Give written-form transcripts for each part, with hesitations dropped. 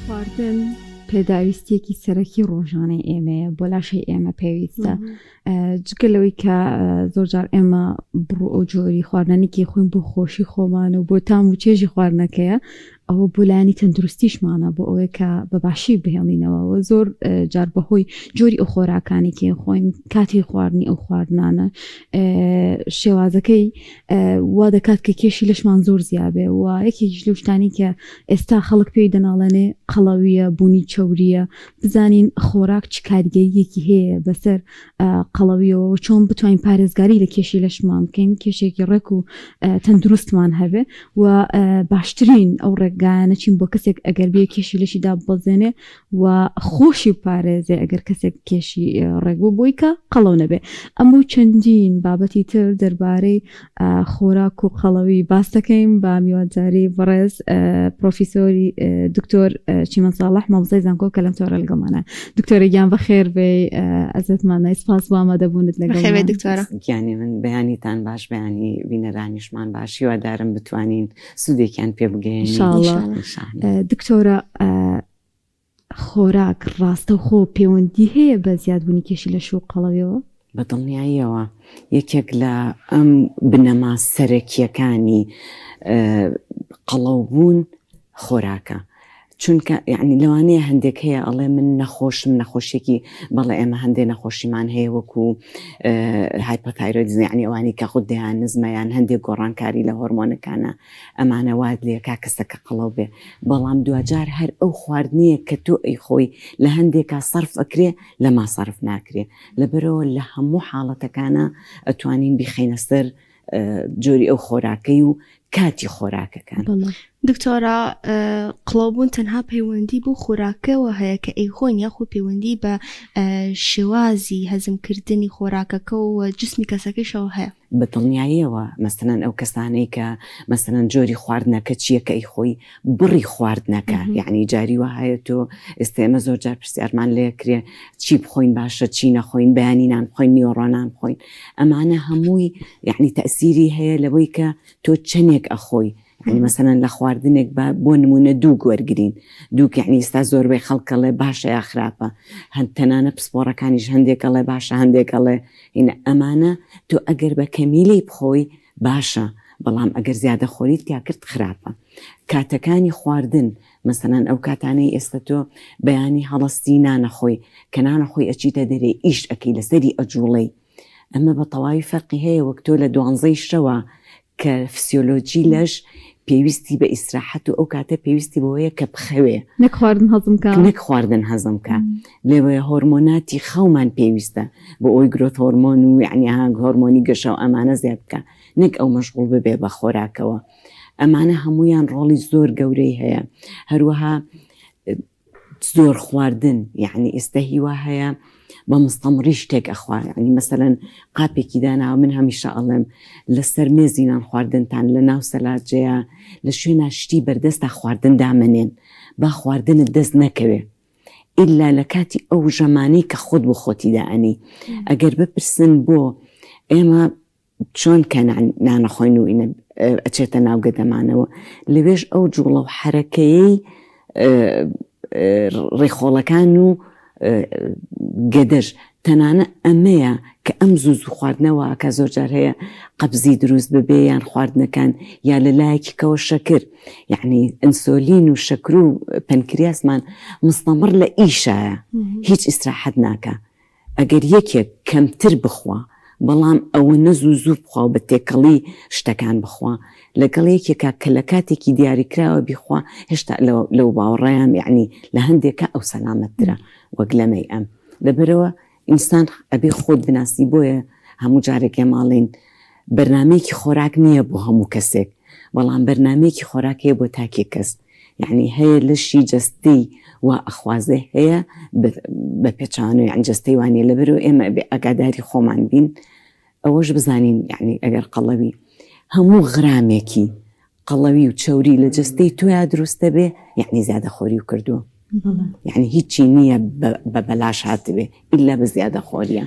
خواردن پێداویستیەکی سەرەکی ڕۆژانەی ئێمەیە بۆ لاشەی ئێمە پێویستە جگەلەوەی کە زۆرجار ئێمە بڕۆ ئەو جۆری خواردنێکی خۆین بۆ خۆشی خۆمان و بۆ تام و چێژی خواردنەکەیە ئەوە بۆلایانی تەندروستیشمانە بۆ ئەوەی کە بەباشی بهێڵینەوە زۆر جار بەهۆی جۆری ئەو خۆراکانێکی خۆین کاتی خواردنی ئەو خواردنانە شێوازەکەی وا دەکات کە کێشی لەشمان زۆر زیابێ و یەکێکیش لەو شتانی کە ئێستا خەڵک پێی دەناڵێنێ قەڵەویە بوونی چەوریە بزانین خۆراک چ کاریگەریەکی هەیە بەسەر قەڵەویەوە چۆن بتوانین پارێزگاری لە کێشی لەشمان بکەین کێشێکی ڕێک و تەندروستمان هەبێ و باشترین ئەو ڕێگایانە چین بۆ کەسێک ئەگەر بێ کێشی لەشیدا بەزێنێ و خۆشی پارێزێ ئەگەر کەسێک کێشی ڕێکبوو بۆی کە قەڵەو نەبێ ئەمە چەندین بابەتی تر دەربارەی خۆراک و قەڵەوی باس دەکەین با میوانجاری بەڕێز پرۆفیسۆری دکتۆر چیمەن ساڵح مامۆستای زانکۆ کە لەم تۆرە لەگەڵمانە دکتۆرە گیان بەخێر بێ ئەزتمانە سپاس بۆ ئامادەبوونت لەگەڵ دکتۆرە گیانی من بەیانیتان باش بەیانی بینەرانیشمان باشی وادارم بتوانین سودێکیان پێ بگەین دکتۆرە خۆراک ڕاستە خۆ پەیوەندی هەیە بە زیادبوونی کێشی لەش و قەڵەویەوە بەدڵنیاییەوە یەکێک لە ئەم بنەما سەرەکیەکانی قەڵەوبوون خۆراکە چونکە یعنی لەوانەیە هەندێک هەیە ئەڵێ من نەخۆشم نەخۆشیێکی بەڵێ ئێمە هەندێک نەخۆشیمان هەیە وەکو هایپۆتایرۆیدزم یعنی ئەوانی کە خود دەیان نزمەیان هەندێک گۆڕانکاری لە هۆرمۆنەکانە ئەمانە واد لێکا کەسەکە قەڵەو بێ بەڵام دوجار هەر ئەو خواردنیە کە تۆ ئەی خۆی لە هەندێکا سەرف ئەکرێ لەما سەرف ناکرێ لەبەرەوە لە هەموو حاڵەتەکانە ئەتوانین بیخەینە سەر جۆری ئەو خۆراکەی و کاتی خۆراکەکان. دکتۆرە قڵەوبوون تەنها پەیوەندی بۆ خۆراکەوە هەیە کە ئەی خۆین یاخۆ پەیوەندی بە شێوازی هەزمکردنی خۆراکەکە و جسمی کەسەکەیشەوە هەیە بەدڵنیاییەوە مەسەلەن ئەو کەسانەی کە مەسەلەن جۆری خواردنەکە چییە کە ئەی خۆی بڕی خواردنەکە یعنی جاری وە هەیە تۆ ئێستێمە زۆر جار پرسیارمان لێکرێ چی بخۆین باشە چی نەخۆین بەیانینان بخۆین نیۆڕۆنان بخۆین ئەمانە هەمووی یعنی تەئسیری هەیە لەوەی کە تۆ چەندێک ئەخۆی يعني مثلا لە خواردنێک بۆ نمونە دووک وەرگرین دووک یعنی ئێستا زۆربەی خەڵکەڵێ باشە یا خراپە هەند تەنانە پسپۆڕەکانیش هەندێکەڵێ باشە هەندێکەڵێ ئەمانە تۆ ئەگەر بە کەمیلی بخۆی باشە بەڵام ئەگەر زیادە خۆریت یا کرد خراپە کاتەکانی خواردن مثلا ئەو کاتانەی ئێستا تۆ بەیانی هەڵستی نانەخۆی کە نانەخۆی ئەچیتە دەرێ ئیش ئەەکەی لەسەری ئەجوڵەی ئەمە بە تەواوی فەرقی هەیە وەک تۆ لە 12 شەوە کە فسیۆلۆجی لەش پێویستی بە ئیسراحەت و ئەو کاتە پێویستی بەوەیە کە بخەوێ نەک خواردن هەزم کە لێوەیە هۆرمۆناتی خەومان پێویستە بۆ ئەوی گرۆت هۆرمۆن و یعنی هاگ هۆرمۆنی گەشە و ئەمانە زیاد بکە نەک ئەو مەشغوڵ ببێ بە خۆراکەوە ئەمانە هەمویان ڕۆڵی زۆر گەورەی هەیە هەروەها زۆر خواردن یعنی ئێستا هیوا هەیە بە مستەمڕی شتێک ئەخوا ینی مەسەلەن قاپێکی داناوە من هەمیشە ئەڵێم لەسەر مێزینان خواردنتان لە ناو سەلاجەیە لە شوێنە شتی بەردەستە خواردن دامەنێن با خواردنت دەست نەکەوێ ئیلا لە کاتی ئەو ژەمانەی کە خۆت بۆ خۆتی دائەنی ئەگەر بپرسن بۆ ئێمە چۆن کە نانەخۆین و ئینە ئەچێتە ناو گەدەمانەوە لەوێژ ئەو جوڵە و حرەکەیەی ڕێخۆڵەکان و گەدەژ تەنانە ئەمەیە کە ئەم زوو خواردنەوە کە زۆر جار هەیە قەبزی دروست ببێ یان خواردنەکان یا لە لایەکیکەوە شەکر یعنی ئەنسۆلین و شەکر و پەنکریاسمان مستەمڕ لە ئیشایە هیچ ئیسراحەت ناکە ئەگەر یەکێک کەمتر بخوا بەڵام ئەوە نەزوو زوو بخوا و بە تێکەڵی شتەکان بخوا لەگەڵ یەکێکە کە لە کاتێکی دیاریکراوە بیخوا هێشتا لەو باوەڕێیان یعنی لە هەندێکە ئەو سەلامەتترە وەک لەمەی ئەم لەبەرەوە ئینسان ئەبێ خۆت بناسی بۆیە هەموو جارێکێ ماڵین بەرنامەیەکی خۆراک نییە بۆ هەموو کەسێک بەڵام بەرنامەیەکی خۆراکەیە بۆ تاکێ کەس یعنی هەیە لەشی جەستەی و ئەخوازێ هەیە بە پێچانەوە یان جەستەی وانێ لەبەرەوە ئێمە بێ ئەگاداری خۆمان بین ئەوەش بزانین یعنی ئەگەر قەڵەوی هەموو غرامێکی قەڵەوی و چەوری لە جەستەی تۆیا دروستە بێ یعنی زیادە خۆری و کردووە یعنی هیچی نییە بە بەلاش هاتبێ ئیلا بە زیادە خۆریە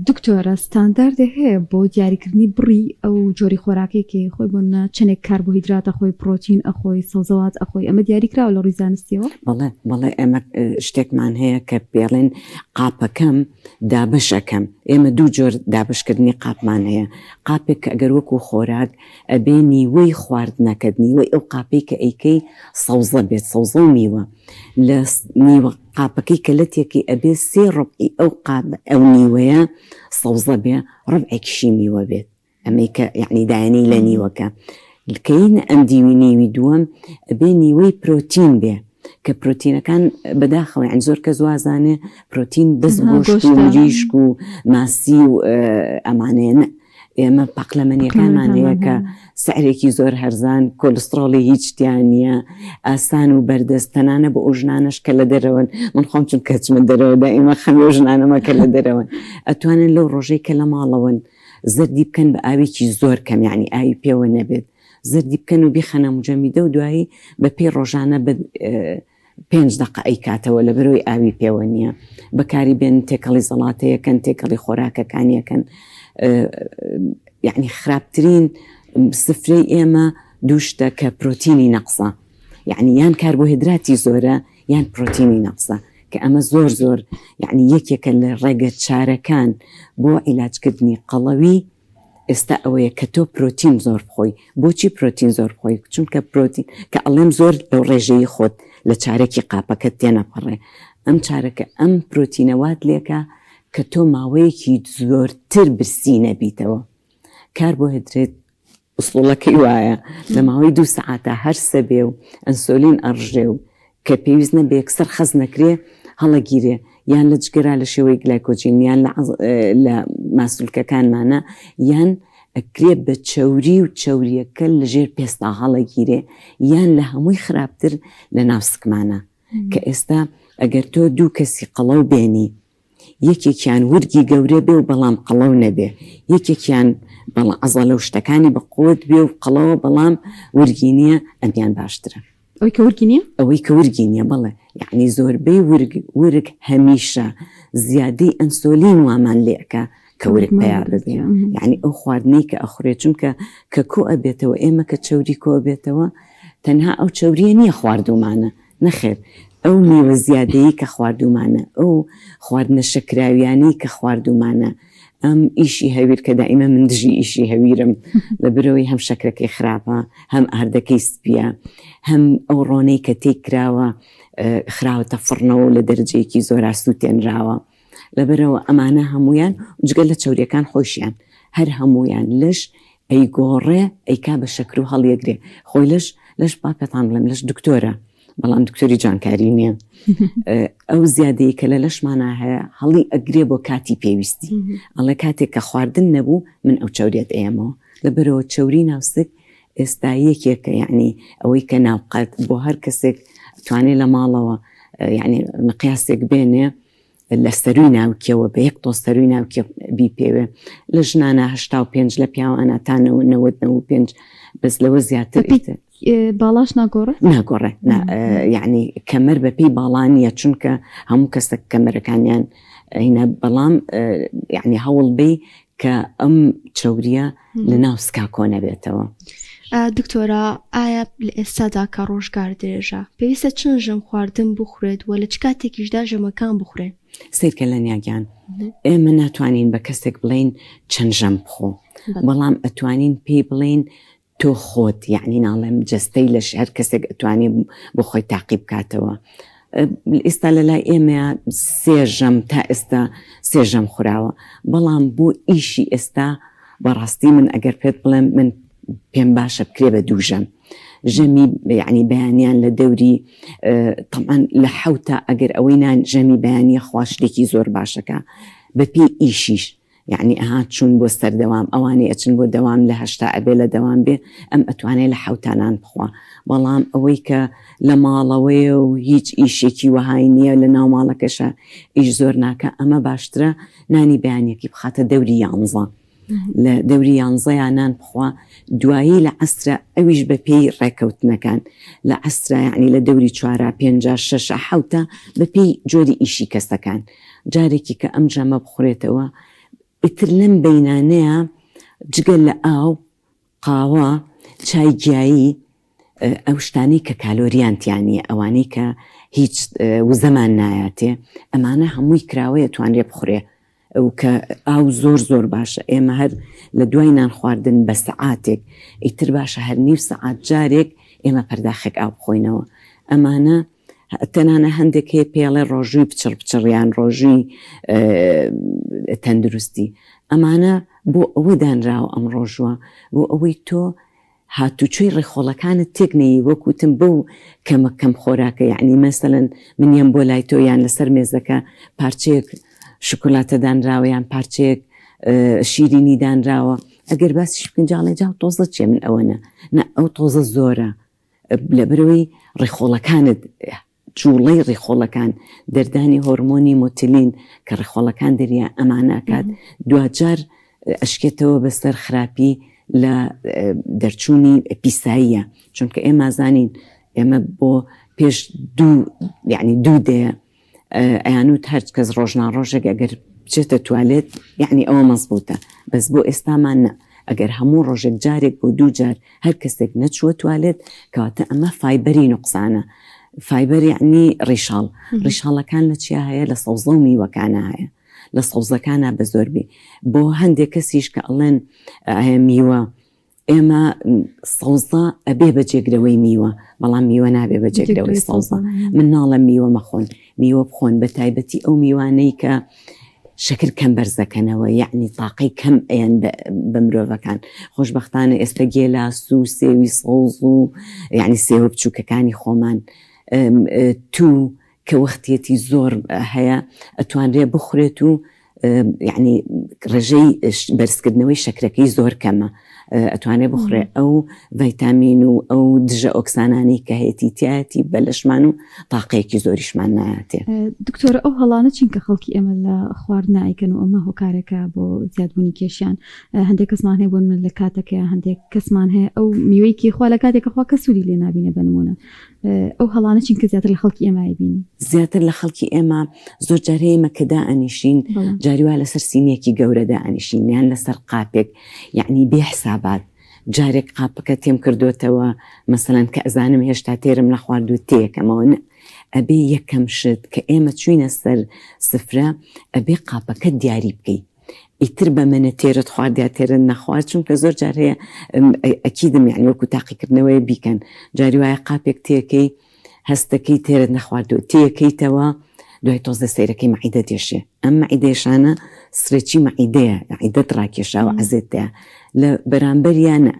دکتۆرە ستانداردە هەیە بۆ دیاریکردنی بڕی ئەو جۆری خۆراکێکی خۆی بۆنە چنێک کاربۆهیدراتە خۆی پرۆتین ئەخۆی سەوزەوات ئەخۆی ئەمە دیاریکراوە لە ڕووی زانستیەوە؟ بەڵێ ئێمە شتێکمان هەیە کە پێڵێن قاپەکەم دابشەکەم. ئێمە دوو جۆر دابشکردنی قاپمان هەیە. قاپێک کە ئەگەر وەکو خۆراک ئەبێ نیوەی خواردنەکەت نیوەی ئەو قاپەی کە ئەیکەی سەوزە بێت، سەوزە و میوە. لە نیوە قاپەکەی کە لەتێکی ئەبێ سێ ڕۆبعی ئەو نیوەیە سەوزە بێ، ڕۆبعێکیشی میوە بێت. ئەمەی کە یعنی دایانەی لە نیوەکە کەین ئەم دیوی نیوی دووەم ئەبێ نیوەی پرۆتین بێ، کە پرۆتینەکان بەداخەوە یعنی زۆر کەس وازانێ پرۆتین بەس گۆشت و مریشک و ماسی و ئەمانەیە. ئێمە پەقلەمەنیەکانمان هەیە کە سعرێکی زۆر هەرزان، کۆلسترۆڵی هیچ شتیان نییە، ئاسان و بەردەست، تەنانە بە ئەو ژنانەش کە لە دەرەوەن. من خۆم چون کەچمە دەرەوە دائیمە خەمی ئەو ژنانەمە کە لە دەرەوەن ئەتوانن لەو ڕۆژەی کە لە ماڵەوەن زەردی بکەن بە ئاوێکی زۆر کەم، یعنی ئاوی پێوە نەبێت، زەردی بکەن و بیخەنە مجەمیدە و دوایی بە پێی ڕۆژانە 5 دقە ئەی کاتەوە لە بەرەوەی ئاوی پێوە نییە. بەکاری بێن تێکەڵی زەڵاتەیەکەن، تێکەڵی خۆراکەکانیەکەن. یعنی خراپترین سفرەی ئێمە دووشتە کە پرۆتینی نەقسە، یعنی یان کاربۆهیدراتی زۆرە یان پرۆتینی نەقسە، کە ئەمە زۆر یعنی یەکێکە لە ڕێگە چارەکان بۆ عیلاجکردنی قەڵەوی. ئێستا ئەوەیە کە تۆ پرۆتین زۆر بخۆی. بۆچی پرۆتین زۆر بخۆی؟ چونکە پرۆتین کە ئەڵێم زۆر لەو ڕێژەی خۆت لە چارەکی قاپەکەت تێنەپەڕێ. ئەم چارەکە ئەم پرۆتینەوات لێکە کە تۆ ماوەیەکی زۆرتر برسی نەبیتەوە. کاربۆهیدرێت ئوسڵەکەی وایە لە ماوەی 2 سەعاتە هەرسە بێ و ئەنسۆلین ئەڕژێ و کە پێویست نەبێ یەکسەر خەز نەکرێ هەڵەگیرێ، یان لە جگەرا لە شێوەی گلایکۆجین، یان لە ماسولکەکانمانە، یان ئەکرێ بە چەوری و چەوریەکە لەژێر پێستا هەڵەگیرێ، یان لە هەمووی خراپتر لە ناوسکمانە. کە ئێستا ئەگەر تۆ دوو کەسی قەڵەو بێنی، یەکێکیان ورگی گەورە بێ و بەڵام قەڵەو نەبێ، یەکێکیان بەڵام ئەزە لەو شتەکانی بەقوت بێ و قەڵەوە بەڵام ورگی نییە، ئەمیان باشترە. ئەوەی کە ورگی نییە؟ ئەوەی کە ورگی نییە، بەڵێ یعنی زۆربەی ورگ هەمیشە زیادەی ئەنسۆلین وامان لێکە کە ورگ پیا ببێ. یعنی ئەو خواردنەی کە ئەخورێت، چونکە کە کۆ ئەبێتەوە ئێمە کە چەوری کۆ بێتەوە تەنها ئەو چەوریە نییە خواردومانە، نەخێر ئەو میوە زیادەیی کە خواردومانە، ئەو خواردنە شەکراویانی کە خواردومانە. ئەم ئیشی هەویر کە دائیمە من دژی ئیشی هەویرم لە برەوەی هەم شەکرەکەی خراپە، هەم ئاردەکەی سپیە، هەم ئەو ڕۆنەی کە تێکراوە خراوەتە فڕنەوە لە دەرەجەیەکی زۆر ئاستو تێنراوە. لەبەرەوە ئەمانە هەمویان جگە لە چەوریەکان خۆشیان هەر هەمویان لەش ئەی گۆڕێ ئەیکا بە شەکر و هەڵیەگرێ. خۆی لەش با پێتان بڵێم لەش دکتۆرە، بەڵام دکتۆری جانکاری نییە. ئەو زیادەی کە لە لەشمانە هەیە هەڵی ئەگرێ بۆ کاتی پێویستی. ئەڵێ کاتێک کە خواردن نەبوو من ئەو چەورێت ئێمەوە. لەبەرەوە چەوری ناوسک ئێستا یەکێکە، یعنی ئەوەی کە ناوقات بۆ هەر کەسێک توانێت لە ماڵەوە یعنی مقیاسێک بێنێ لە سەروی ناوکیەوە بە 1 تۆ سەروی ناوکیە بیپێوێ. لە ژنانە 85 لە پیاوانە تا 95 بەس لەوە زیاتر باڵاش ناگۆڕێ؟ ناگۆڕێ، یعنی کەمەر بەپی باڵانیە، چونکە هەموو کەسێک کەمەرەکانیان هینە، بەڵام یعنی هەوڵ بێ کە ئەم چەوریە لە ناو سکا کۆ نەبێتەوە. دکتۆرە ئایا لە ئێستادا کە ڕۆژگار درێژە پێویستە چەند ژەم خواردن بخورێت و لە چ کاتێکیشدا ژەمەکان بخورێن؟ سیرکە لە نیاگیان ئێمە ناتوانین بە کەسێک بڵین چەند ژەم بخۆ، بەڵام ئەتوانین پێی بڵین تۆ خۆت، یعنی ناڵێم جەستەی لەش هەر کەسێک ئەتوانێت بۆ خۆی تاقیب بکاتەوە. ئێستا لە لای ئێمە 3 ژەم تا ئێستا 3 ژەم خوراوە، بەڵام بۆ ئیشی ئێستا بەڕاستی من ئەگەر پێت بڵێم من پێم باشە بکرێ بە 2 ژەم. ژەمی یعنی بەیانیان لە دەوری طبعاً لە 7 ئەگەر ئەوەی نان ژەمی بەیانیە خواشتێکی زۆر باشەکە بە پێی ئیشیش، یعنی ئەها چون بۆ سەردەوام ئەوانەی ئەچن بۆ دەوام لە 8 ئەبێ لە دەوام بێ ئەم ئەتوانێت لە 7 بخوا. بەڵام ئەوەی کە لە ماڵەوەیە و هیچ ئیشێکی وەهای نییە لە ناو ماڵەکەشە ئیش زۆر ناکە، ئەمە باشترە نانی بەیانیەکی بخاتە دەوری 11 لە دەوری 11 نان بخوا دوایی لە عسرە ئەویش بە پێی ڕێکەوتنەکان لە عسرە یعنی لە دەوری 4 5 6 7 بە پێی جۆری ئیشی کەسەکان جارێکی کە ئەم جەمە بخورێتەوە ئیتر لەم بەینانەیە جگە لە ئاو قاوە چای گیایی ئەو شتانی کە کالۆریانتیانە ئەوانەی کە هیچ وزەمان نایاتێ ئەمانە هەمووی کراوەیە توانرێ بخورێ ئەو کە ئاو زۆر باشە ئێمە هەر لە دوای نان خواردن بە سەعاتێک ئیتر باشە هەر نیو سەعات جارێک ئێمە پەرداخێک ئاو بخۆینەوە ئەمانە تەنانە هەندێک هەیە پێڵێ ڕۆژووی پچڕیان ڕۆژووی تەندروستی ئەمانە بۆ ئەوە دانراوە ئەم ڕۆژوە بۆ ئەوەی تۆ هاتوچۆی ڕێخۆڵەکانت تێکنەی وەکوتم بەو کەم خۆراکە یعنی مەسەلەن منیان بۆ لای تۆ یان لەسەر مێزەکە پارچەیەک شکلاتە دانراوە یان پارچەیەک شیرینی دانراوە ئەگەر باسیش بکەنجاڵێ جاو تۆزە چێ من ئەوەنە نە ئەو تۆزە زۆرە لەبەرەوەی ڕێخۆڵەکانت جوڵەی ڕێخۆڵەکان دەردانی هۆرمۆنی مۆتیلین کە ڕێخۆڵەکان دەریە ئەمانەکات دوجار ئەشکێتەوە بەسەر خراپی لە دەرچوونی پیساییە چونکە ئێمە زانین ئێمە بۆ پێش دوو دەیە ئەیانوت هەر کەس ڕۆژناڕۆژێک ئەگەر بچێتە توالێت یعنی ئەوە مەزبوطە بەس بۆ ئێستامان نە ئەگەر هەموو ڕۆژێک جارێک بۆ 2 جار هەر کەسێک نەچووە توالێت کەواتە ئەمە فایبەری نوقسانە فایبەر یعنی ڕیشاڵەکان لە چیا هەیە لە سەوزە و میوەکانە هەیە لە سەوزەکانە بە زۆربی بۆ هەندێک کەسیش کە ئەڵێن میوە ئێمە سەوزە ئەبێ بە جێگرەوەی میوە بەڵام میوە نابێ بە جێگرەوەی سەوزە من ناڵم میوە مەخۆن میوە بخۆن بە تایبەتی ئەو میوانەی کە شکر کەم بەرزەکەنەوە یعنی تاقی کەم ئەیان بە مرۆڤەکان خۆشبەختانە ئێستا گێلاس و سێوی سەوز و یعنی سێوە بچووکەکانی خۆمان تو کە وەختێتی زۆر هەیە ئەتوانرێ بخورێت و یعنی ڕێژەی بەرزکردنەوەی شەکرەکەی زۆر کەمە ئەتوانێ بخورێ ئەو ڤایتامین و ئەو دژە ئۆکسانانی کە هەیەی تایەتی بەلەشمان و تاقەیەکی زۆریشمان نایەتێ. دکتۆرە ئەو هەڵانە چینکە خەڵکی ئێمە لە خوارد نایکەن و ئەمە هۆکارێکە بۆ زیادبوونی کێشیان هەندێک کەسمان هەیە بۆن من لە کاتەکە هەندێک کەسمان هەیە ئەو میوەیەکی خوا لە کاتێکە خوا کە سووری لێ نابینە بنمونە ئەو هەڵانە چینکە زیاتر لە خەڵکی ئێمە بینی زیاتر لە خەڵکی ئێمە زۆر جارەیەمە کەدا ئەنیشین جاریوا لەسەر سینێکی گەورەدا ئەنیشین یان لەسەر قاپێک یعنی بێحسابات جارێک قاپەکە تێم کردوتەوە مەسەلەن کە ئەزانم هێشتا تێرم نەخواردو تێکەمەوە ئەبێ یەکەم شت کە ئێمە چوینە سەر سفرە ئەبێ قاپەکە دیاری بکەیت ئیتر بە منە تێرت خواردیا تێرن نەخوارد چونکە زۆر جارەیە ئەکیدم یعنی وەکو تاقیکردنەوەی بیکەن جاری وایە قاپێک تێکەی هەستەکەی تێرت نەخواردو تێکەیتەوە دوای تۆزە سەیرەکەی مەعیدە دێشێ ئەم مەعیدەیەشانە سرەکی مەعیدەیە مەعیدەت ڕاکێشاوە عەزێتەیە لە بەرامبەریانە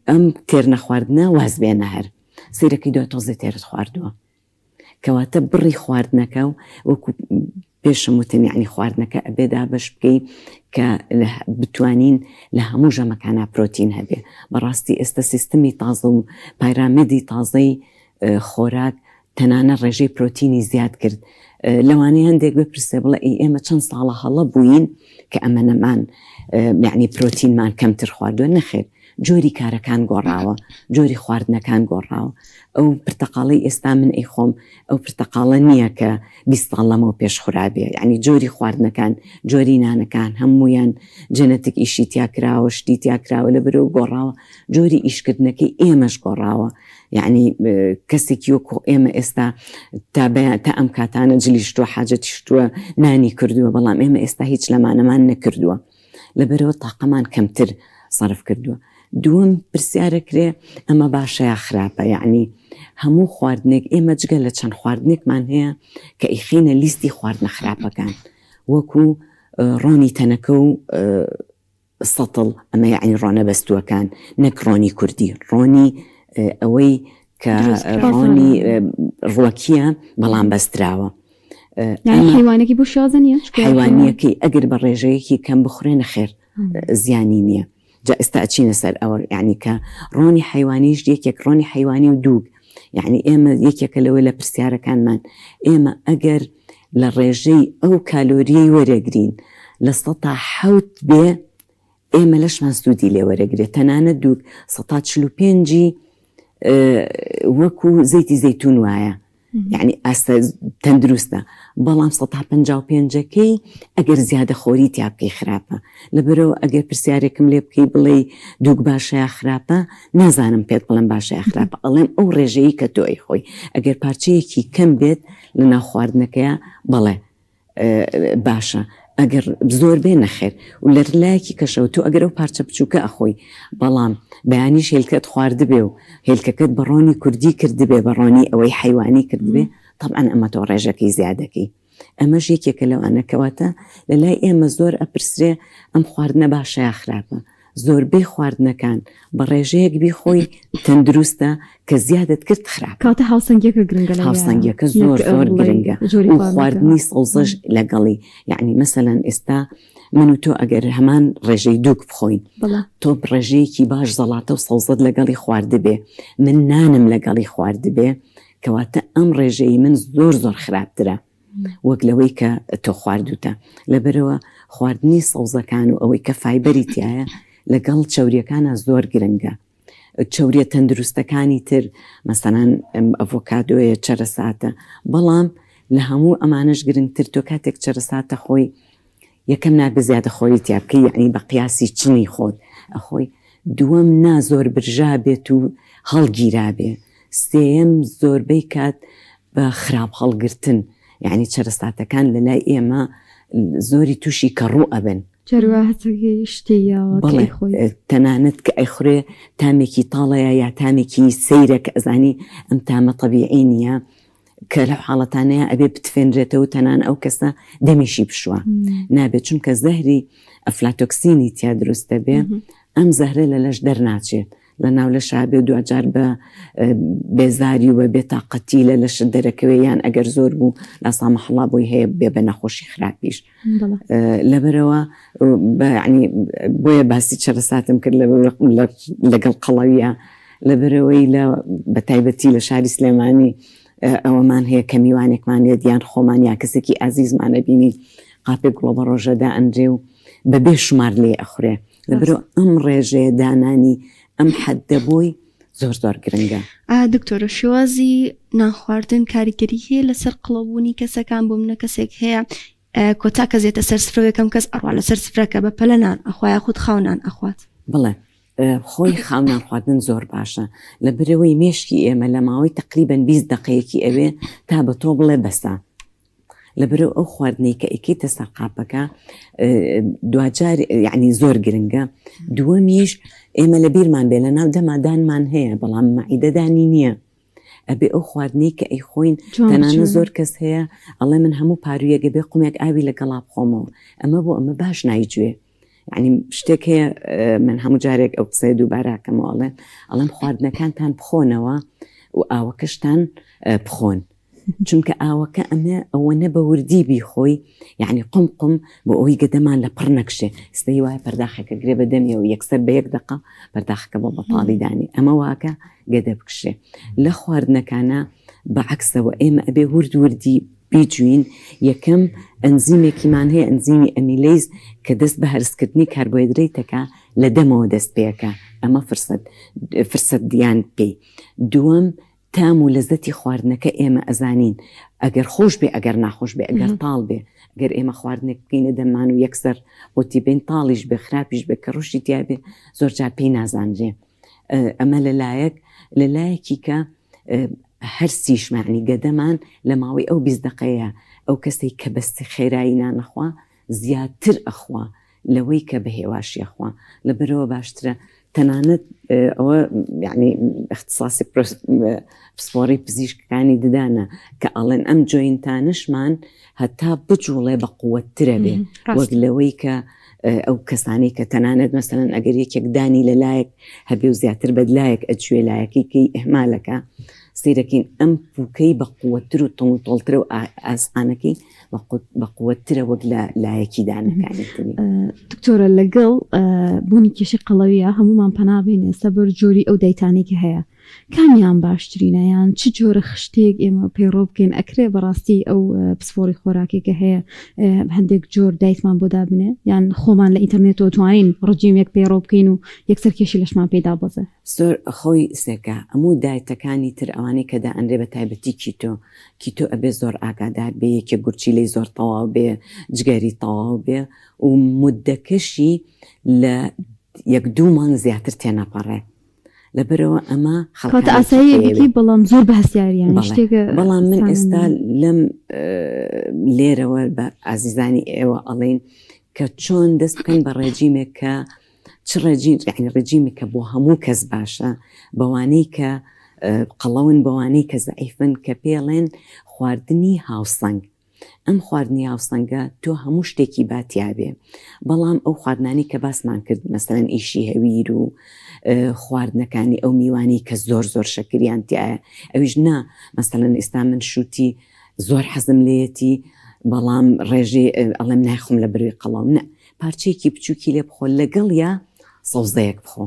ئەم تێر نەخواردنە واز بێنە هەر سەیرەکەی دوای تۆزە تێرت خواردووە کەواتە بڕی خواردنەکە و وەکو پێشم وتم یعنی خواردنەکە ئەبێدا بەش بکەی کە بتوانین لە هەموو ژەمەکانە پرۆتین هەبێ بەڕاستی ئێستا سیستمی تازە و پایرامێدی تازەی خۆراک تەنانە ڕێژەی پرۆتینی زیاد کرد لەوانەیە هەندێک بپرسێ بڵێ ئێمە چەند ساڵە هەڵە بووین کە ئەمەنەمان یعنی پرۆتینمان کەمتر خواردووە نەخێر جۆری کارەکان گۆڕاوە جۆری خواردنەکان گۆڕاوە ئەو پرتەقاڵی ئێستا من ئەی خۆم ئەو پرتەقاڵە نییە کە 20 ساڵ لەمەوە پێش خورابێ یعنی جۆری خواردنەکان جۆری نانەکان هەمویان جەنەتیک ئیشی تیاکراوە شتی تیاکراوە لە بەرەو گۆڕاوە جۆری ئیشکردنەکەی ئێمەش گۆڕاوە یعنی کەسێکی وەکو ئێمە ئێستا تا ئەم کاتانە جلیشتووە حاجەتیشتووە نانی کردووە بەڵام ئێمە ئێستا هیچ لەمانەمان نەکردووە لەبەرەوە تاقەمان کەمتر صرف کردووە دووەم پرسیارەکرێ ئەمە باشە یا خراپە یعنی هەموو خواردنێک ئێمە جگە لە چەند خواردنێکمان هەیە کە ئیخینە لیستی خواردنە خراپەکان وەکو ڕۆنی تەنەکە و سەتڵ ئەمە یعنی ڕۆنە بەستووەکان نەک ڕۆنی کوردی ڕۆنی ئەوەی کە ڕۆنی ڕوەکیە بەڵام بەستراوە حیوانێکی بۆ شازە نیە حیوانیەکەی ئەگەر بە ڕێژەیەکی کەم بخورێنە خێر زیانی نییە جا ئێستا ئەچینە سەر ئەوە یعنی کە ڕۆنی حیوانیش یەکێک ڕۆنی حیوانی و دووگ یعنی ئێمە یەکێکە لەوە لە پرسیارەکانمان ئێمە ئەگەر لە ڕێژەی ئەو کالۆریەی وەرەگرین لە 100 بێ ئێمە لەشمان سوودی لێوەرەگرێت تەنانەت دوو 145 وەکو زەیتی زەیتون وایە یعنی ئاستە تەندروستە بەڵام 155ەکەی ئەگەر زیادە خۆری تیابکەی خراپە لەبەرەوە ئەگەر پرسیارێکم لێ بکەی بڵێ دووک باشەیە خراپە نازانم پێت بڵم باشەیە خراپە ئەڵێم ئەو ڕێژەیە کە تۆی خۆی ئەگەر پارچەیەکی کەم بێت لە ناو خواردنەکەیە بەڵێ باشە ئەگەر زۆر بێ نەخێر و لە لایەکی کەشەوە تۆ ئەگەر ئەو پارچە بچووکە ئەخۆی بەڵام بەیانیش هێلکەت خواردبێ و هێلکەکەت بەڕۆنی کوردی کردبێ بەڕۆنی ئەوەی حیوانی کردبێ طبعاً ئەمە تۆ ڕێژەکەی زیادەکەی ئەمەش یەکێکە لەو ئەنەکەواتە لە لای ئێمە زۆر ئەپرسرێ ئەم خواردنە باشەیە خراپە زۆربەی خواردنەکان بە ڕێژەیەک بیخۆی تەندروستە کە زیادت کرد خراپ کاتە هاوسەنگیەکە گرنگە هاوسەنگیەکە زۆر گرنگە و خواردنی سەوزەش لەگەڵی یعنی مەسەلەن ئێستا من و تۆ ئەگەر هەمان ڕێژەی دووک بخۆین تۆ ڕێژەیەکی باش زەڵاتە و سەوزت لەگەڵی خواردبێ من نانم لەگەڵی خواردبێ کەواتە ئەم ڕێژەی من زۆر زۆر خراپترە وەک لەوەی کە تۆ خواردوتە لەبەرەوە خواردنی سەوزەکان و ئەوەی کە فایبەری تایە لەگەڵ چەوریەکانە زۆر گرنگە چەوریە تەندروستەکانی تر مەسەلەن ئەڤۆکادۆیە چەرەساتە بەڵام لە هەموو ئەمانش گرنگتر تۆ کاتێک چەرەساتە خۆی یەکەم نابێ زیادە خۆری تیابکەی یعنی بە قیاسی چنی خۆت ئەخۆی دووەم نا زۆر برژا بێت و هەڵگیرابێ سێەم زۆربەی کات بە خراپ هەڵگرتن یعنی چەرەساتەکان لە لای ئێمە زۆری تووشی کەڕوو ئەبن بەڵێ تەنانەت کە ئەیخورێ تامێکی تاڵەیە یا تامێکی سەیرە کە ئەزانی ئەم تامە طەبیعی نییە کە لەو حاڵەتانەیە ئەبێ بتفێنرێتەوە تەنان ئەو کەسە دەمیشی بشوە نابێت چونکە زەهری ئەفلاتۆکسینی تیا دروستە بێ ئەم زەهرە لە لەش دەرناچێت لە ناو لە شابێ و دوجار بە بێزاری و بە بێتاقەتی لە لەش دەرەکەوێ یان ئەگەر زۆر بوو لە سامەحڵا بۆی هەیە بێ بە نەخۆشی خراپیش لەبەرەوە ینی بۆیە باسی چەرەساتم کرد لەگەڵ قەڵەویە لەبەرەوەی لە بە تایبەتی لە شاری سلێمانی ئەوەمان هەیە کە میوانێکمان لێ دیان خۆمان یا کەسێکی ئازیزمانە بینی قاپێک گوڵە بە ڕۆژەدا ئەندرێ و بەبێ شمار لێ ئەخورێ لەبەرەوە ئەم ڕێژەیە دانانی ئەم حەددەبووی زۆر زۆر گرنگە. دکتۆرە شێوازی نانخواردن کاریگەری هەیە لەسەر قڵەبوونی کەسەکان بۆ منە کەسێک هەیە کۆتا کەزێتە سەر سفرە یەکەم کەس ئەڕوا لەسەر سفرەکە بە پەلەنان ئەخوایە خودت خاونان ئەخوات بڵێ خۆی خاونان خواردن زۆر باشە لە برەوەی مێشکی ئێمە لە ماوەی تقریبەن 20 دقەیەکی ئەوێ تا بە تۆ بڵێ بەسە لە بەرەو ئەو خواردنەی کە ئەیکەیتە سەر قاپەکە دوجار یعنی زۆر گرنگە دووەمیش ئێمە لە بیرمان بێ لە ناو دەمادانمان هەیە بەڵام مەعیدەدانی نییە ئەبێ ئەو خواردنەی کە ئەیخۆین تەنانە زۆر کەس هەیە ئەڵێ من هەموو پارویەگە بێ قومێک ئاوی لەگەڵا بخۆمەوە ئەمە بۆ ئەمە باش نایگوێ یعنی شتێک هەیە من هەموو جارێک ئەو قسەی دووباراکەمەوە ئەڵێم خواردنەکانتان بخۆنەوە و ئاوەکەشتان بخۆن چونکە ئاوەکە ئەوە نە بە وردی بیخۆی یعنی قم بۆ ئەوی گەدەمان لە پڕ نەکشێ ستی وایە پەرداخەکە گرێ بە دەمیە و یەکسەر بە 1 دقە پەرداخەکە بۆ بەتاڵی دانی ئەمە واکە گەدە بکشێ لە خواردنەکانە بەعکسەوە ئێمە ئەبێ وردی بیجوین یەکەم ئەنزیمێکیمان هەیە ئەنزیمی ئەمیلەیز کە دەست بە هەرسکردنی کاربۆیدرەیتەکە لە دەمەوە دەست پێەکە ئەمە فرسەت دیان پێی دووەم تام و لەزەتی خواردنەکە ئێمە ئەزانین ئەگەر خۆش بێ ئەگەر ناخۆش بێ ئەگەر تاڵ بێ ئەگەر ئێمە خواردنێک بکەینە دەمان و یەکسەر بۆتی بین تاڵیش بێ خراپیش بێ کە ڕۆشتی تیا بێ زۆر جار پێی نازانرێ ئەمە لەلایەکی کە هەر سیشمانی گەدەمان لە ماوەی ئەو 20 دقەیە ئەو کەسەی کە بەستی خێرایی نانەخوا زیاتر ئەخوا لەوەی کە بە هێواشی ئەخوا لەبەرەوە باشترە تەنانەت ئەوە یعنی اختصاسی پسپۆری پزیشکەکانی ددانە کە ئەڵێن ئەم جۆینتانشمان هەتا بجوڵێ بە قووەترە بێ وەک لەوەی کە ئەو کەسانی کە تەنانەت مەسەلەن ئەگەر یەکێکدانی لەلایەک هەبێ و زیاتر بەدلایەک ئەجوێ لایەکەی ئەحمالەکە سیرەکەین ئەم پووکەی بە قووەتر و تۆڵترە و ئاسانەکەی بە قووەترە وەک لە لایەکی دانەکانی دکتۆرە لەگەڵ بوونی کێشی قەڵەویە هەمومان پەنابێنێ سەبەر جۆری ئەو دەیتانێکی هەیە کامیان باشترینە یان چ جۆرە خشتێک ئێمە پەیڕۆ بکەین ئەکرێ بەڕاستی ئەو پسپۆری خۆراکێکە هەیە هەندێک جۆر دایتمان بۆ دابنێ یان خۆمان لە ئینتەرنێتەوە توانین ڕجیمێک پەیڕۆ بکەین و یەکسەر کێشی لەشمان پێدا بەزە زۆر خۆی سێکە هەموو دایتەکانی تر ئەوانەی کەدا ئەندێ بە تایبەتی کیتۆ ئەبێ زۆر ئاگادار بێ یەکێ گورچی لی زۆر تەواو بێ جگەری تەواو بێ و مدەکەشی لە 1-2 مانگ زیاتر تێنەپەڕێ لەبەرەوە ئەمە خەڵکە ئاساییەکی بەڵام زۆر بەهسیاریان شتێکە بەڵام من ئێستا لەم لێرەوە بە ئازیزانی ئێوە ئەڵێن کە چۆن دەست بکەین بە ڕێجیمێک کە چ ڕێجیمێک کە بۆ هەموو کەس باشە بەوانەی کە قەڵەون بەوانەی کە زەعیفن کە پێڵێن خواردنی هاوسەنگ ئەم خواردنی هاوسەنگە تۆ هەموو شتێکی باتیابێ بەڵام ئەو خواردنانی کە باسمان کرد مەسەڵەن ئیشی هەویر و خواردنەکانی ئەو میوانی کە زۆر شەکریان تایە ئەویش نا مەسەڵەن ئێستا من شووتی زۆر حەزم لێتی بەڵام ڕێژێ ئەڵێم ناخۆم لە بروی قەڵاو نە پارچێکی بچووکی لێ بخۆ لەگەڵ یا سەوزەیەک بخۆ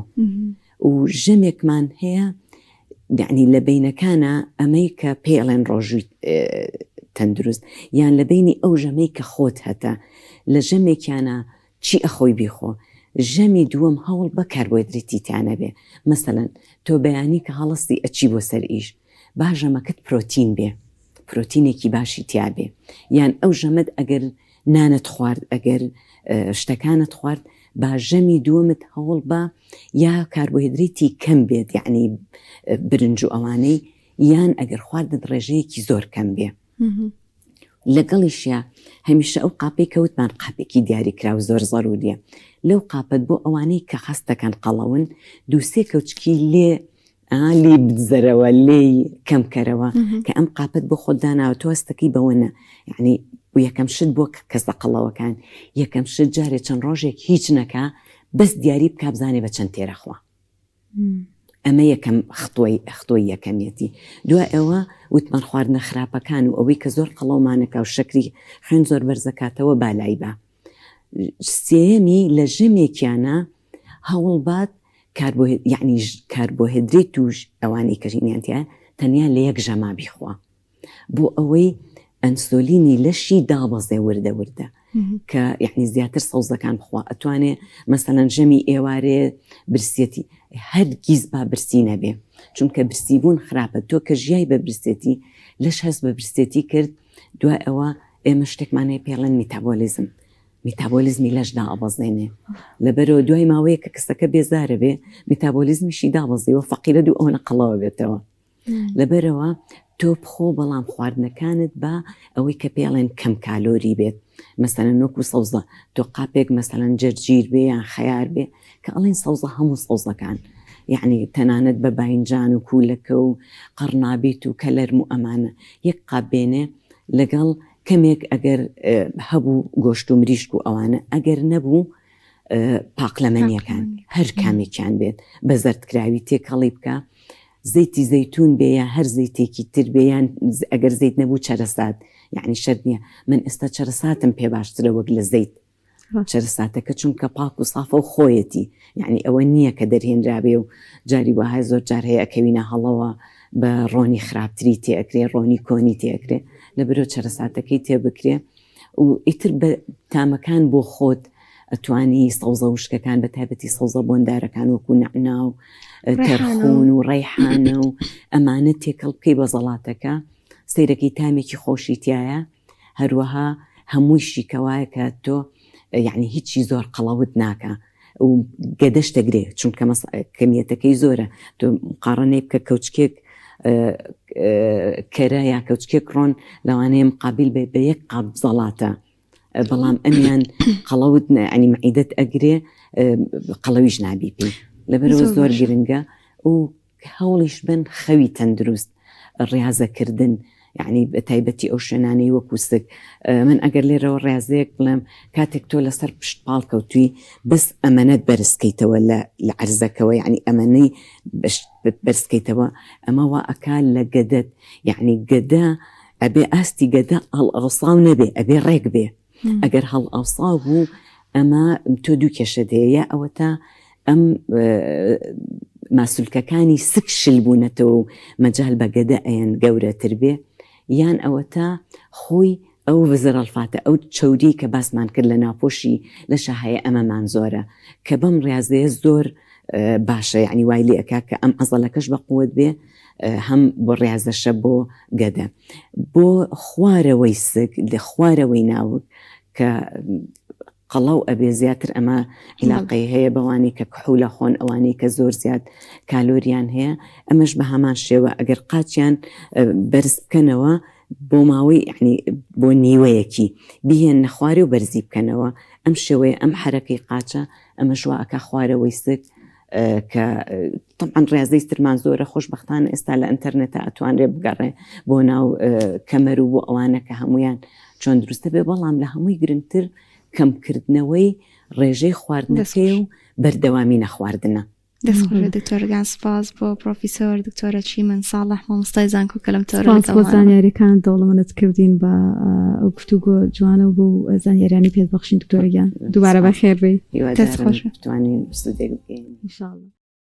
و ژەمێکمان هەیە یعنی لە بینەکانە ئەمەی کە پێڵێن ڕۆژووی تەندروست یان لە بینی ئەو ژەمەی کە خۆت هەتە لە ژەمێکیانە چی ئەخۆی بیخۆ ژەمی دووەم هەوڵ بە کاربۆیدرێتی تیانە بێ مەسەڵەن تۆ بەیانی کە هەڵستی ئەچی بۆ سەر ئیش با ژەمەکەت پرۆتین بێ پرۆتینێکی باشی تیابێ یان ئەو ژەمەت ئەگەر نانت خوارد ئەگەر شتەکانت خوارد با ژەمی دووەمت هەوڵ بە یا کاربۆیدرێتی کەم بێت یعنی برنج و ئەوانەی یان ئەگەر خواردت ڕێژەیەکی زۆر کەم بێ لەگەڵیشە هەمیشە ئەو قاپەی کەوتمان قاپێکی دیاریکرا و زۆر زەروریە لەو قاپەت بۆ ئەوانەی کە خەستەکەن قەڵەون 2-3 کەوچکی لێ بزەرەوە لێ کەمکەرەوە کە ئەم قاپەت بۆ خۆداناوە تۆستەکەی بەوەنە یعنی و یەکەم شت بۆ کەسە قەڵەوەکان یەکەم شت جارێ چەند ڕۆژێک هیچ نەکا بەس دیاری بکە بزانێ بە چەند تێرەخوا ئەمە یەکەم خطۆی یەکەمیەتی دوای ئەوە وتمان خواردنە خراپەکان و ئەوەی کە زۆر قەڵەومانەکە و شەکری خوێن زۆر بەرزەکاتەوە بالای بە سێمی لە ژەمێکیانە هەوڵ بات یعنی کاربۆهیدرێت توش ئەوانەی کەژینیانتیە تەنیا لە یەک ژەما بیخوا بۆ ئەوەی ئەنسۆلینی لەشی دابەزێ وردە کە یعنی زیاتر سەوزەکان بخوا ئەتوانێ مەسەڵەن ژەمی ئێوارێ برسێتی هەرگیز با برسی نەبێ چونکە برسیبوون خراپە تۆ کە ژیای بە برسێتی لەش هەست بە برسێتی کرد دوای ئەوە ئێمە شتێکمانەیە پێڵێن میتابۆلیزمی لەشدا ئەبەزێنێ لەبەرەوە دوای ماوەیە کە کەسەکە بێزارە بێ میتابۆلیزمیشی دابەزیەوە فەقیرە دوو ئەوە قەڵەوە بێتەوە لەبەرەوە تۆ بخۆ بەڵام خواردنەکانت بە ئەوەی کە پێڵێن کەم کالۆری بێت مەسەلەن وەکو سەوزە تۆ قاپێک مەسەلەن جەرگیر بێ یان خەیار بێ کە ئەڵێن سەوزە هەموو سەوزەکان یعنی تەنانەت بە باینجان و کوولەکە و قەرنابیت و کەلەرم و ئەمانە یەک قاپ بێنێ لەگەڵ کەمێک ئەگەر هەبوو گۆشت و مریشک و ئەوانە ئەگەر نەبوو پاقلەمەنیەکان هەر کامێکیان بێت بە زەردکراوی تێکەڵی بکە زەیتی زەیتون بێ یا هەر زەیتێکی تر بێ یان ئەگەر زەیت نەبوو چەرەسات یعنی شەرت نییە من ئێستا چەرەساتم پێ باشترە وەک لە زەیت چەرەساتەکە چونکە پاک و سافە و خۆیەتی یعنی ئەوە نییە کە دەرهێنرابێ و جاری وهای زۆر جار هەیە ئەکەوینە هەڵەوە بە ڕۆنی خراپتری تێئەکرێ ڕۆنی کۆنی تێئەکرێ لەبەرۆ چەرەساتەکەی تێبکرێ و ئیتر بە تامەکان بۆ خۆت ئەتوانی سەوزە وشکەکان بە تایبەتی سەوزە بۆندارەکان وەکو نەعنا و تەرخون و ڕەیحانە و ئەمانە تێکەڵ بکەی بە زەڵاتەکە سەیرەکەی تامێکی خۆشیتیایە هەروەها هەموویشی کەوایە کە تۆ یعنی هیچی زۆر قەڵەوت ناکە و گەدەش دەگرێ چونکە کەمیەتەکەی زۆرە تۆ مقارنەی بکە کەوچکێک کەرە یا کەوچکێک ڕۆن لەوانەیە مقابل بە یەک قاب زەڵاتە بەڵام ئەمیان قەڵەوت ینی مەعیدەت ئەگرێ قەڵەویش نابی پێی لەبەرەوە زۆر گرنگە و هەوڵیش بن خەوی تەندروست ڕاضەکردن یعنی بە تایبەتی ئەو شوێنانەی وەکو سک من ئەگەر لێرەوە ڕاضەیەک بڵێم کاتێک تۆ لەسەر پشت پاڵ کەوتوی بەس ئەمەنەت بەرزکەیتەوە لە عەرزەکەوە یعنی ئەمەنەی بەرزکەیتەوە ئەمەوە ئەکا لە گەدەت یعنی گەدە ئەبێ ئاستی گەدە هەڵئەوساو نەبێ ئەبێ ڕێک بێ ئەگەر هەڵئەوساو بوو ئەمە تۆ دوو کێشە دەیە ئەوە تا ئەم ماسوولکەکانی سک شل بوونەتەوە و مەجال بە گەدە ئەیان گەورەتر بێ یان ئەوە تا خۆی ئەو وزرەڵفاتە ئەو چەودی کە باسمان کرد لە ناپۆشی لەشە هەیە ئەمەمان زۆرە کە بەم ڕاضەیە زۆر باشە یعنی وای لێ ئەکا کە ئەم عەزەڵەکەش بە قووت بێ هەم بۆ ڕاضەشە بۆ گەدە بۆ خوارەوەی سک لە خوارەوەی ناوک کە قەڵاو ئەبێ زیاتر ئەمە علاقەی هەیە بەوانی کە کحولە خۆن ئەوانەی کە زۆر زیاد کالۆریان هەیە ئەمەش بە هەمان شێوە ئەگەر قاچیان بەرز بکەنەوە بۆ ماوەی یعنی بۆ نیوەیەکی بیهێن نەخوارێ و بەرزی بکەنەوە ئەم شێوەیە ئەم حرەکەی قاچە ئەمە ژواکە خوارەوەی سک کە طبعاً ڕاضەی ترمان زۆرە خۆشبەختانە ئێستا لە ئینتەرنێتە ئەتوانرێ بگەڕێ بۆ ناو کەمەر و بۆ ئەوانە کە هەمویان چۆن دروستە بێ بەڵام لە هەمووی گرنگتر کەمکردنەوەی ڕێژەی خواردنەکەی و بەردەوامی نەخواردنە. دەستخۆشە دکتۆرگان سپاس بۆ پرۆفیسۆر دکتۆرە چیمەن ساڵح مامۆستای زانکۆ کەلەمتۆرە بۆ زانیاریەکان دەوڵەمەندت کردین بە ئەو گفتوگۆ جوانە و بۆ زانیاریانی پێت بەخشین دکتۆرگیان دووبارە بەخێر بێ دەستخۆش بتوانین سودێک بگەین ئینشاءڵڵا.